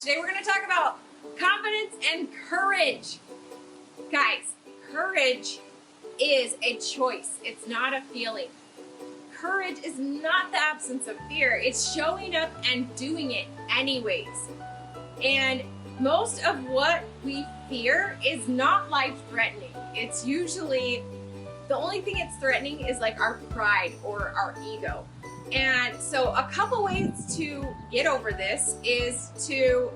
Today we're going to talk about confidence and courage. Guys, courage is a choice. It's not a feeling. Courage is not the absence of fear. It's showing up and doing it anyways. And most of what we fear is not life-threatening. It's usually, the only thing it's threatening is like our pride or our ego. And so a couple ways to get over this is to,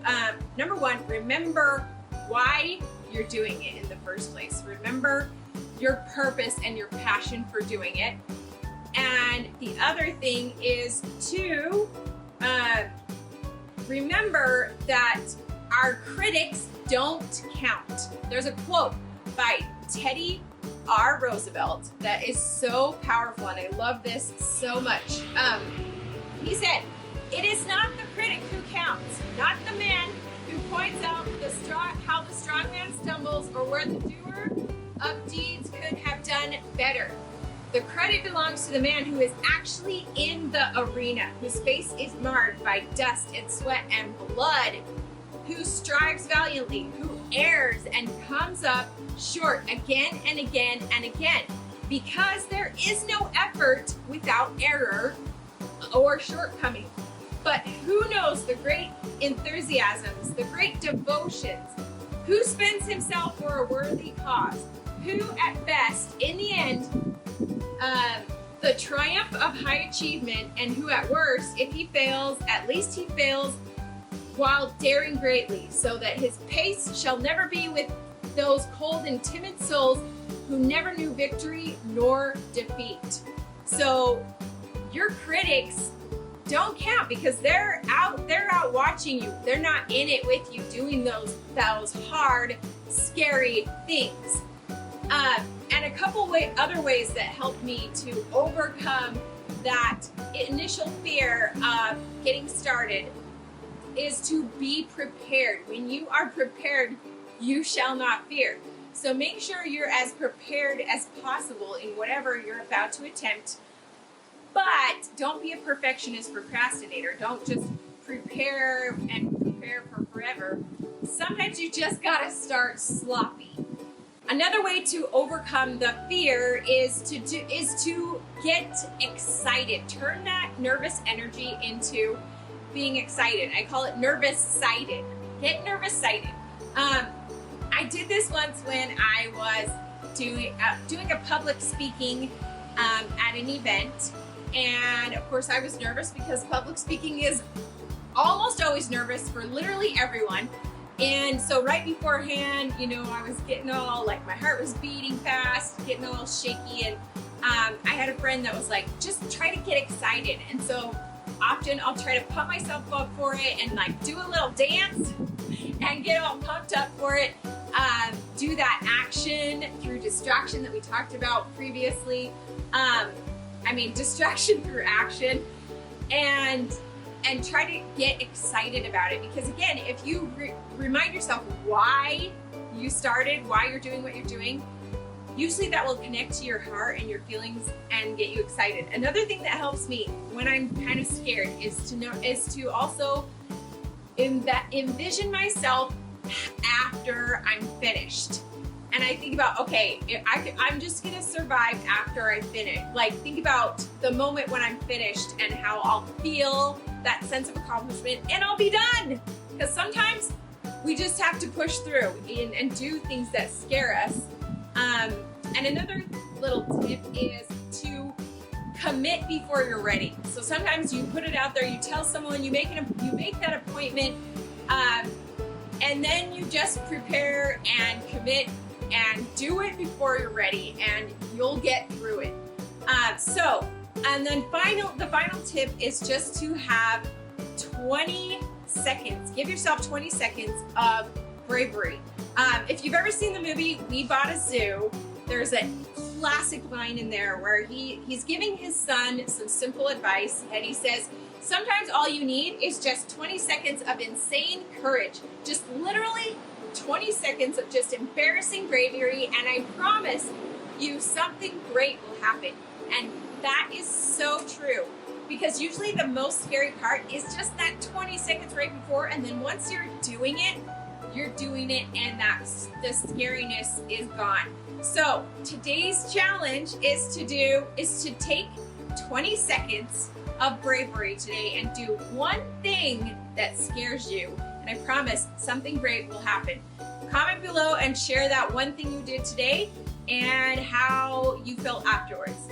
number one, remember why you're doing it in the first place. Remember your purpose and your passion for doing it. And the other thing is to remember that our critics don't count. There's a quote by Teddy R. Roosevelt that is so powerful, and I love this so much. He said, "It is not the critic who counts, not the man who points out how the strong man stumbles or where the doer of deeds could have done better. The credit belongs to the man who is actually in the arena, whose face is marred by dust and sweat and blood, who strives valiantly, who errs and comes up short again and again and again, because there is no effort without error or shortcoming. But who knows the great enthusiasms, the great devotions, who spends himself for a worthy cause, who at best, in the end, the triumph of high achievement, and who at worst, if he fails, at least he fails while daring greatly, so that his pace shall never be with those cold and timid souls who never knew victory nor defeat." So your critics don't count because they're out watching you. They're not in it with you doing those hard, scary things. And a couple other ways that helped me to overcome that initial fear of getting started is to be prepared. When you are prepared, you shall not fear. So make sure you're as prepared as possible in whatever you're about to attempt. But don't be a perfectionist procrastinator. Don't just prepare and prepare for forever. Sometimes you just gotta start sloppy. Another way to overcome the fear is to get excited. Turn that nervous energy into being excited. I call it nervous-sighted. Get nervous-sighted. I did this once when I was doing a public speaking at an event, and of course I was nervous because public speaking is almost always nervous for literally everyone. And so right beforehand, I was getting all, like, my heart was beating fast, getting all shaky, and I had a friend that was like, just try to get excited. And so often I'll try to pump myself up for it and like do a little dance and get all pumped up for it. Do that action through distraction that we talked about previously. Distraction through action, and try to get excited about it. Because again, if you remind yourself why you started, why you're doing what you're doing, usually that will connect to your heart and your feelings and get you excited. Another thing that helps me when I'm kind of scared is to also envision myself after I'm finished. And I think about, okay, I'm just gonna survive after I finish. Like, think about the moment when I'm finished and how I'll feel that sense of accomplishment, and I'll be done. Because sometimes we just have to push through and do things that scare us. And another little tip is to commit before you're ready. So sometimes you put it out there, you tell someone, you make that appointment, and then you just prepare and commit and do it before you're ready, and you'll get through it. And then the final tip is just to have 20 seconds. Give yourself 20 seconds of bravery. If you've ever seen the movie We Bought a Zoo, there's a classic line in there where he's giving his son some simple advice, and he says, sometimes all you need is just 20 seconds of insane courage. Just literally 20 seconds of just embarrassing bravery, and I promise you something great will happen. And that is so true. because usually the most scary part is just that 20 seconds right before, and then once you're doing it and the scariness is gone. So today's challenge is to take 20 seconds of bravery today and do one thing that scares you, and I promise something great will happen. Comment below and share that one thing you did today and how you felt afterwards.